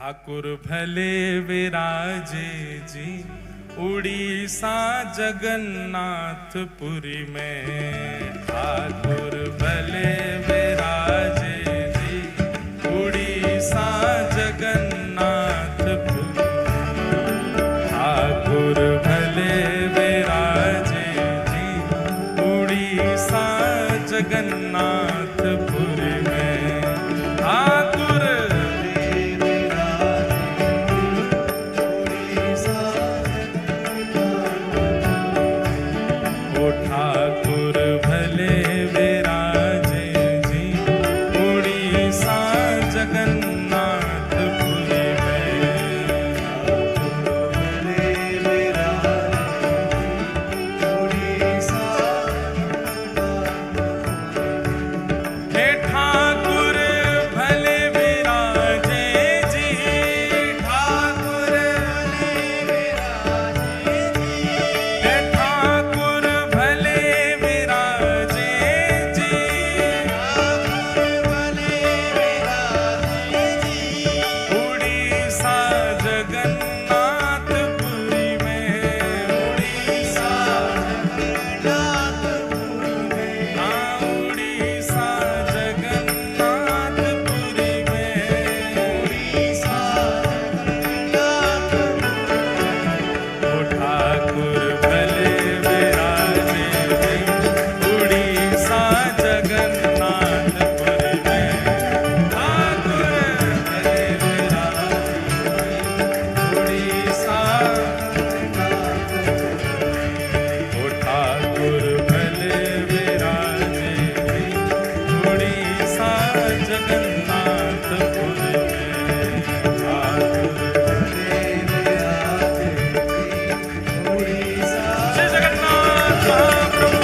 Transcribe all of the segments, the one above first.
ठाकुर भले विराजे जी उड़ीसा जगन्नाथपुरी में। ठाकुर भले विराजे जी उड़ीसा जगन्नाथपुरी। ठाकुर भले विराजे जी उड़ीसा जगन्नाथपुरी में। ठाकुर ठाकुर भले विराजे जी उड़ीसा जगन्नाथपुरी में। हे ठाकुर भले विराजे जी, ठाकुर भले विराजे जी, हे ठाकुर भले विराजे जी, ठाकुर भले विराजे जी उड़ीसा जगन्नाथपुरी में। उड़ीसा जगन्नाथपुरी में, हाँ उड़ीसा जगन्नाथपुरी में। उड़ीसा जगन्नाथपुरी। ओ ठाकुर भले विराजे जी उड़ीसा जगन्नाथपुरी में। ठाकुर भले विराजे जी उड़ीसा जगन्नाथपुरी में। ओ ठाकुर भले विराजे जी उड़ीसा जगन्नाथपुरी में। ठाकुर भले विराजे जी उड़ीसा श्री जगन्नाथ महाप्रभु।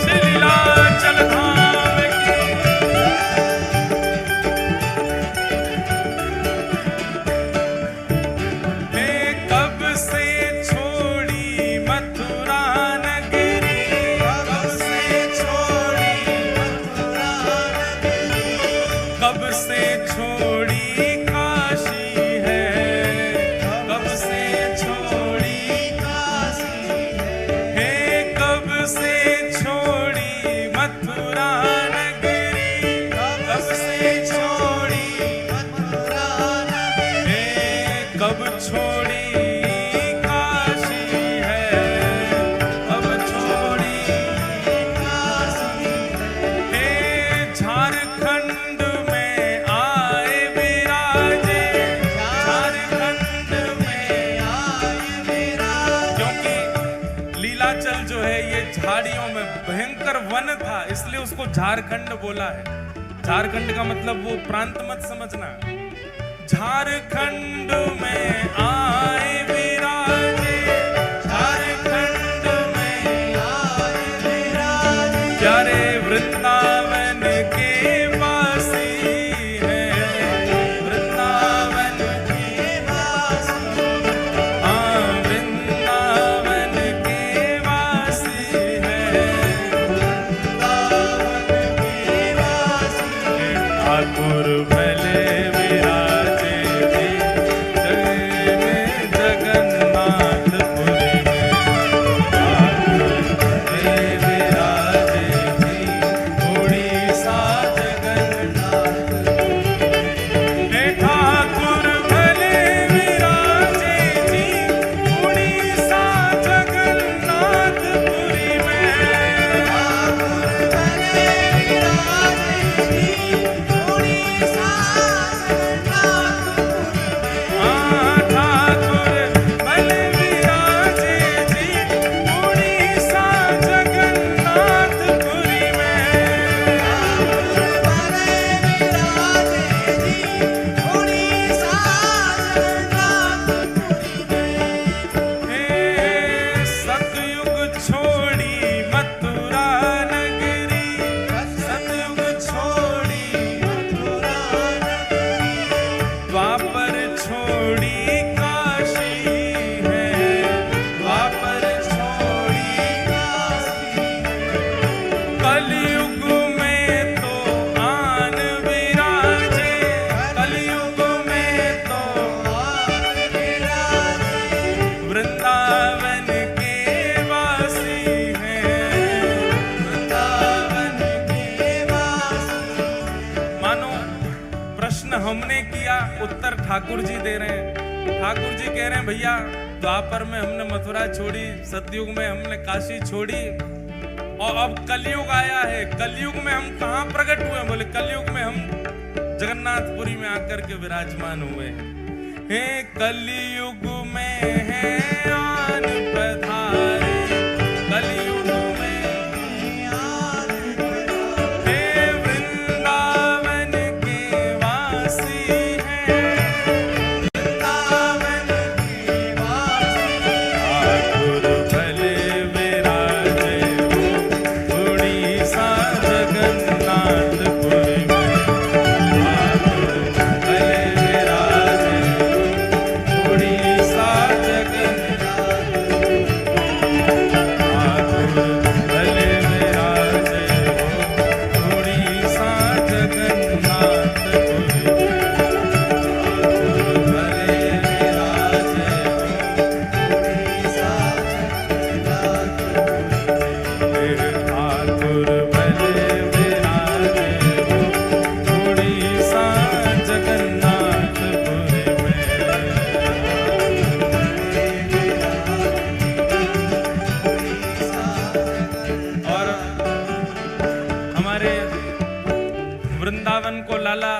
श्री लीलाचल धाम की। मैं कब से छोड़ी मथुरा नगरी, कब से छोड़ी मथुरा नगरी, कब से छोड़ी काशी है, कब से छोड़ी काशी है, कब से छोड़ी मथुरा नगरी, कब से छोड़ी मथुरा नगरी, कब छोड़ी काशी है, कब छोड़ी काशी है। झारखंड में आए विराजे, झारखंड में आए विराजे। क्योंकि लीलाचल जो है ये झाड़ियों में भयंकर वन था, इसलिए उसको झारखंड बोला है। झारखंड का मतलब वो प्रांत मत समझना। झारखंड में आए विराजे, झारखंड में आए विराजे। प्यारे वृंदावन के वासी हैं, वृंदावन के वासी, हाँ वृंदावन के वासी हैं, वृंदावन के वासी। ठाकुर भले विराजे जी जय में वृंदावन के वासी हैं, वृंदावन के वासी। मानो प्रश्न हमने किया, उत्तर ठाकुर जी दे रहे हैं। ठाकुर जी कह रहे हैं भैया द्वापर में हमने मथुरा छोड़ी, सतयुग में हमने काशी छोड़ी, और अब कलयुग आया है। कलयुग में हम कहाँ प्रकट हुए? बोले कलयुग में हम जगन्नाथपुरी में आकर के विराजमान हुए हैं। कलयुग में है आन पधारे, कलयुग में आन पधारे, वृंदावन के वासी हैं, वृंदावन के वासी। ठाकुर भले विराजे हो उड़ीसा जगन्नाथपुरी में, ठाकुर भले विराजे हो उड़ीसा जगन्नाथपुरी में, ठाकुर भले विराजे हो उड़ीसा जगन्नाथपुरी में, ठाकुर भले विराजे हो उड़ीसा ठाकुर भले विराजे हो उड़ीसा जगन्नाथपुरी में। और हमारे वृंदावन को लाला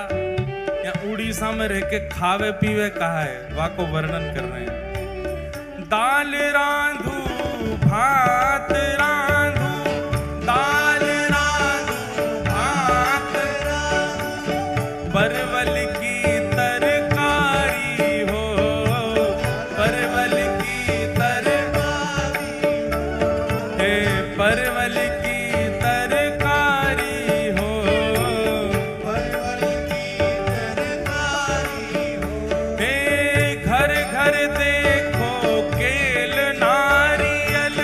या उड़ीसा में रह के खावे पीवे कहा है, वा को वर्णन कर रहे हैं। दाल रांधू भात रांधू, दाल रांधू भात रांधू, परवल की तरकारी हो, परवल की तरकारी, हे परवल की तरकारी हो, परवल की तरकारी हो। हे घर घर देखो केल नारियल,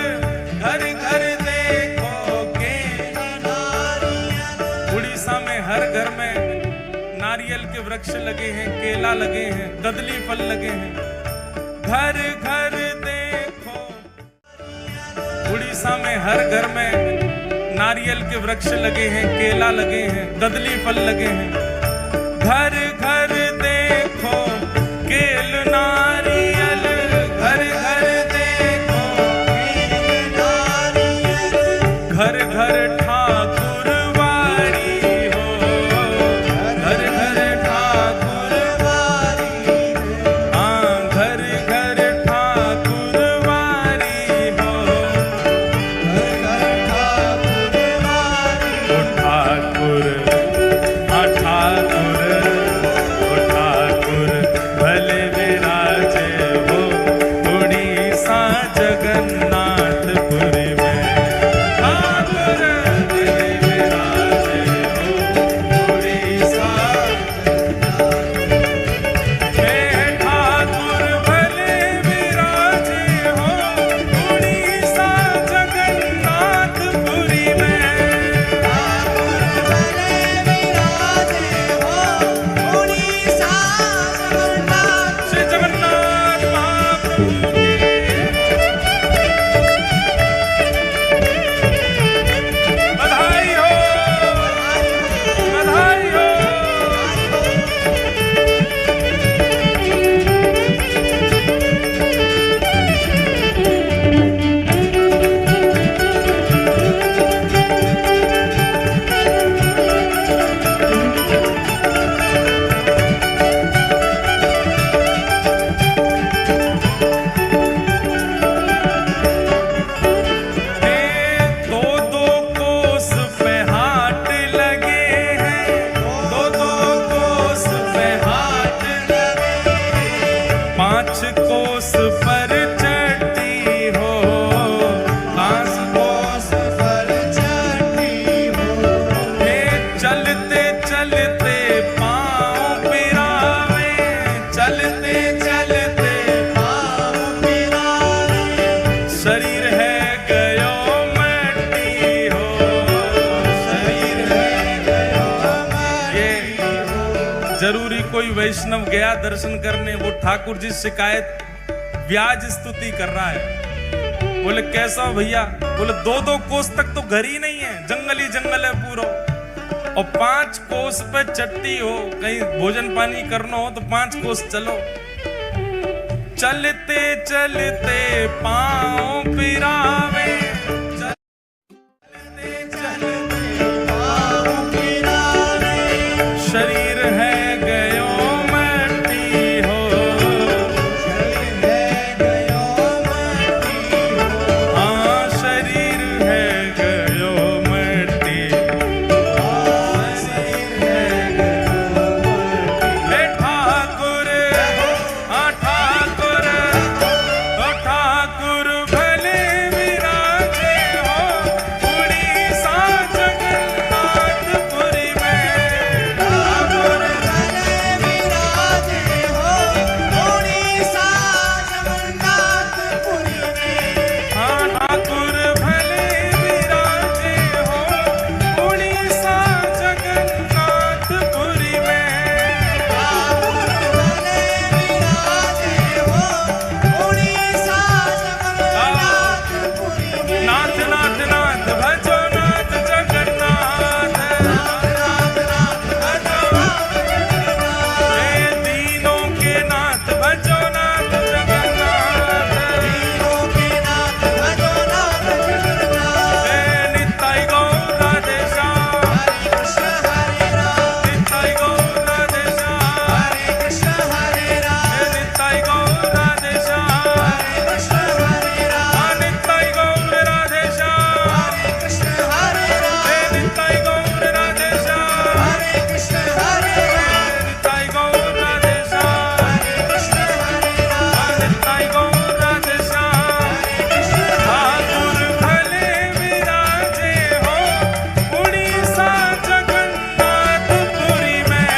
घर घर देखो केल नारियल। उड़ीसा में हर घर में नारियल के वृक्ष लगे हैं, केला लगे हैं, कदली फल लगे हैं। घर घर देखो, उड़ीसा में हर घर में नारियल के वृक्ष लगे हैं, केला लगे हैं, कदली फल लगे हैं। घर घर देखो केल नारियल, घर घर देखो केल नारियल। घर घर ठाकुर वारी हो, घर घर ठाकुर वारी, हाँ घर घर ठाकुर वारी हो, घर घर ठाकुर वारी। ओ ठाकुर, हाँ ठाकुर, ओ ठाकुर भले विराजे हो उड़ीसा जगन्नाथपुरी में, ठाकुर भले विराजे हो उड़ीसा हे ठाकुर भले विराजे हो उड़ीसा जगन्नाथपुरी में, ठाकुर भले विराजे हो उड़ीसा जगन्नाथ। श्री जगन्नाथ महाप्रभु की बधाई हो, बधाई हो। दो दो कोस पे हाट लगे हैं, दो दो कोस पे हाट लगे हैं। 5 कोस पर चट्टी हो, 5 कोस पर चट्टी हो। हे चलते चलते पाँव पिरावे, चलते चलते पाँव पिरावे। शरीर है गयो मट्टी हो, शरीर है गयो मट्टी हो। जरूरी कोई वैष्णव गया दर्शन करने, वो ठाकुर जी शिकायत ब्याज स्तुति कर रहा है। बोले कैसा भैया? बोले 2-2 कोस तक तो घर ही नहीं है, जंगल ही जंगल है पूरा, और 5 कोस पे चट्टी हो, कहीं भोजन पानी करना हो तो 5 कोस चलो। चलते चलते पाँव पिरावे, चलते चलते पाँव पिरावे, शरीर है गयो मट्टी हो, शरीर है गयो मट्टी हो, हाँ शरीर है गयो मट्टी, शरीर है गयो मट्टी। हे ठाकुर, हाँ ठाकुर, ओ ठाकुर भले विराजे हो उड़ीसा जगन्नाथपुरी में, ठाकुर भले विराजे हो उड़ीसा जगन्नाथपुरी में, हाँ ठाकुर भले विराजे हो उड़ीसा जगन्नाथपुरी में, ठाकुर भले विराजे हो उड़ीसा जगन्नाथपुरी में। नाथ नाथ नाथ भजो नाथ जगन्नाथ, नाथ नाथ भजो नाथ जगन्नाथ, हे दीनों के नाथ भजो नाथ जगन्नाथ, दीनों के नाथ भजो नाथ जगन्नाथ, हे नित्य गौर राधे श्याम, हरे कृष्ण हरे राम, नित्य गौर राधे श्याम, हरे कृष्ण हरे राम, हे नित्य गौर राधे श्याम, हरे कृष्ण हरे राम, नित्य गौर राधे श्याम, हरे कृष्ण हरे राम, हे नित्य गौर राधे श्याम, हरे कृष्ण हरे राम, नित्य गौर राधे श्याम, हरे कृष्ण हरे राम, नित्य गौर राधे श्याम, हरे कृष्ण। ठाकुर भले विराजे हो उड़ीसा जगन्नाथपुरी में,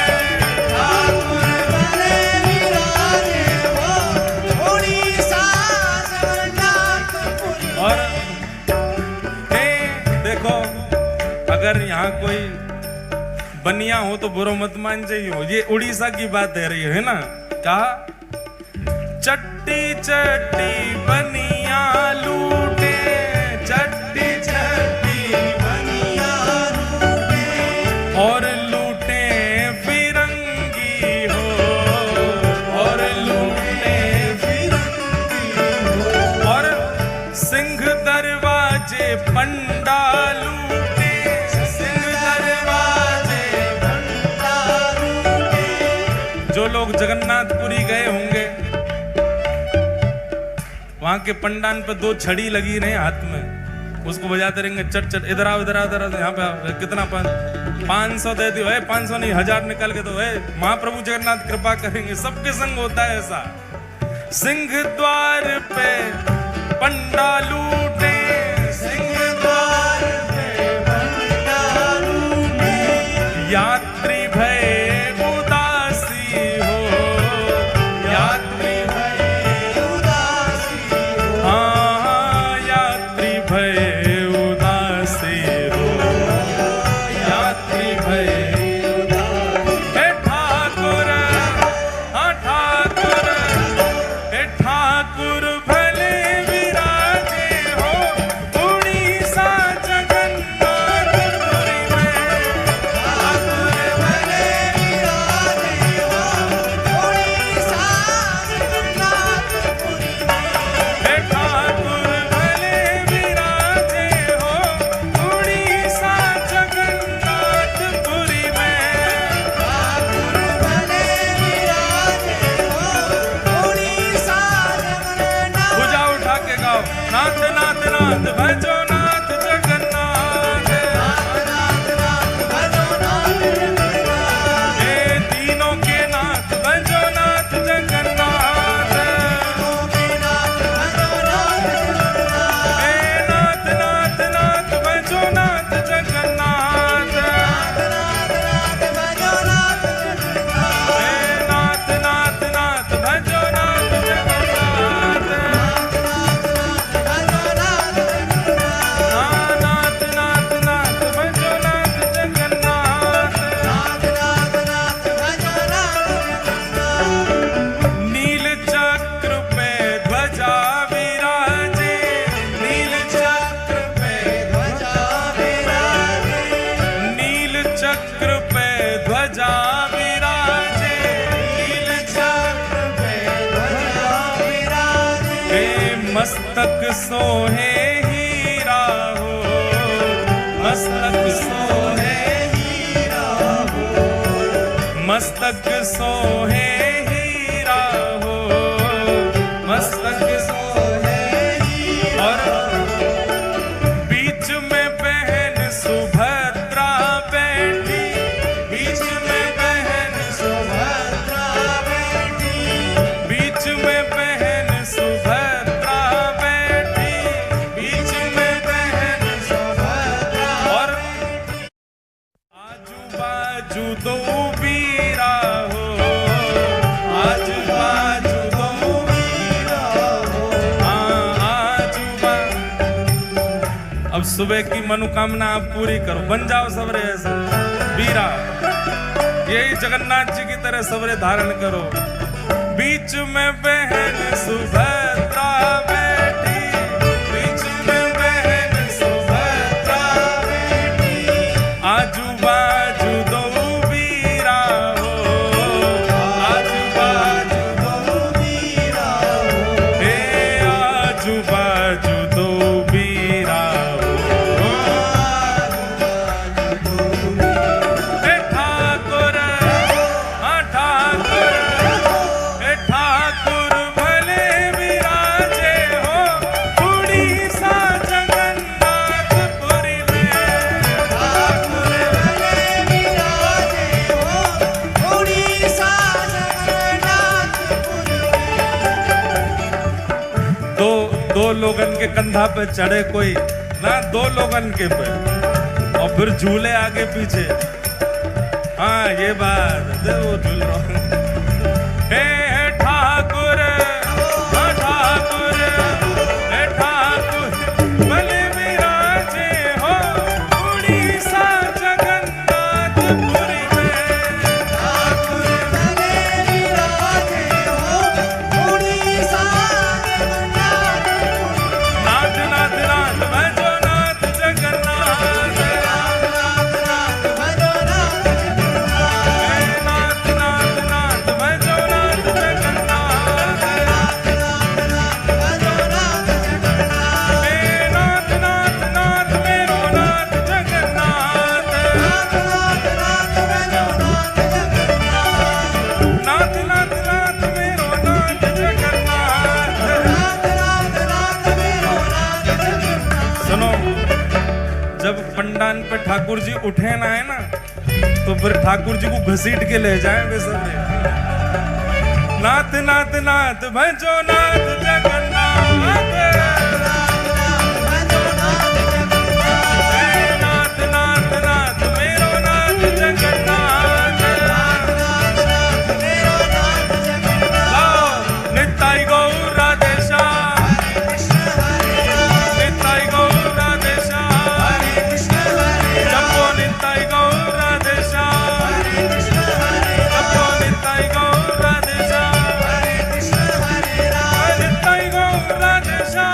ठाकुर भले विराजे हो उड़ीसा जगन्नाथपुरी। और हे देखो, अगर यहाँ कोई बनिया हो तो बुरो मत मान जाइयो, ये उड़ीसा की बात है रही है ना। कहा चट्टी चट्टी बनिया लूटे, चट्टी चट्टी बनिया लूटे, और लूटे फिरंगी हो, और लूटे फिरंगी हो, और सिंह दरवाजे पंडा लूटे, सिंह दरवाजे पंडा लूटे। जो लोग जगन्नाथपुरी गए होंगे, वहां के पंडान पे 2 छड़ी लगी रहे हाथ में, उसको बजाते रहेंगे चट चट, इधर आओ इधर आओ इधर आओ, यहाँ पे आओ, कितना 500 दे दियो, 500 नहीं 1000 निकाल के दो, महाप्रभु जगन्नाथ कृपा करेंगे। सबके संग होता है ऐसा। सिंह द्वार पे पंडा लूटे, सिंह द्वार पे पंडा लूटे, यात्री भय उदासी हो, यात्री भय उदासी हो, हाँ यात्री भय उदासी हो, यात्री भय उदासी। हे ठाकुर, हाँ ठाकुर, हे ठाकुर भले विराजे हो उड़ीसा जगन्नाथपुरी में, ठाकुर भले विराजे हो उड़ीसा जगन्नाथपुरी में, हे ठाकुर भले विराजे हो उड़ीसा जगन्नाथपुरी में, ठाकुर भले विराजे हो उड़ीसा जगन्नाथ। भुजा उठा के गाओ, नाथ नाथ नाथ भजो नाथ जगन्नाथ, नाथ नाथ नाथ भजो नाथ जगन्नाथ, हे तीनों के नाथ भजो नाथ जगन्नाथ, तीनों के नाथ भजो नाथ जगन्नाथ, हे नाथ नाथ नाथ भजो नाथ जगन्नाथ, नाथ नाथ नाथ भजो नाथ जगन्नाथ, हे नाथ नाथ नाथ भजो नाथ जगन्नाथ, नाथ नाथ नाथ भजो नाथ जगन्नाथ। मस्तक सोहे हीरा हो, मस्तक सोहे हीरा हो, मस्तक सोहे हीरा हो, मस्तक सोहे हीरा। और बीच में बहन सुभद्रा बैठी, बीच में बहन सुभद्रा बैठी, बीच में बहन सुभद्रा बैठी, बीच में बहन सुभद्रा। और आजू बाजू दो बीरा हो, आजू बाजू दो बीरा हो, आजू बाजू। अब सुबह की मनोकामना आप पूरी करो, बन जाओ सबरे ऐसे बीरा, यही जगन्नाथ जी की तरह सबरे धारण करो। बीच में बहन सुभद्रा बैठी, बीच में बहन सुभद्रा बैठी, आजू बाजू दो बीरा हो, आजू बाजू दो बीरा हो, हे आजू बाजू दो बीरा हो, हे ठाकुर, हाँ ठाकुर, हे ठाकुर भले विराजे हो उड़ीसा जगन्नाथपुरी में, ठाकुर भले विराजे हो उड़ीसा जगन्नाथपुरी में। दो लोगन के कंधा पे चढ़े कोई ना, दो लोगन के पे, और फिर झूले आगे पीछे। हाँ ये बात है, वो झूल रहा हूँ। हे ठाकुर, हाँ ठाकुर, हे ठाकुर भले विराजे हो उड़ीसा जगन्नाथपुरी में, ठाकुर भले विराजे हो उड़ीसा जगन्नाथपुरी में। नाथ नाथ नाथ भजो नाथ जगन्नाथ, नाथ नाथ नाथ भजो नाथ जगन्नाथ, हे नाथ नाथ नाथ भजो नाथ जगन्नाथ, नाथ नाथ नाथ भजो नाथ जगन्नाथ, हे नाथ नाथ नाथ मेरो नाथ जगन्नाथ, नाथ नाथ नाथ भजो नाथ जगन्नाथ, नाथ नाथ नाथ मेरो नाथ जगन्नाथ। नाथ नाथ नाथ मेरो नाथ जगन्नाथ। सुनो, जब पंडान पे ठाकुर जी उठे ना है ना, तो फिर ठाकुर जी को घसीट के ले जाए वे सब। नाथ नाथ नाथ भजो नाथ जगन्नाथ, हे नाथ नाथ नाथ मेरो नाथ जगन्नाथ। लाओ निताई गौर राधेशा, निताई गौर राधेशा, जपो निताई गौर राधेशा, जपो निताई गौर राधेशा, निताई गौर राधेशा।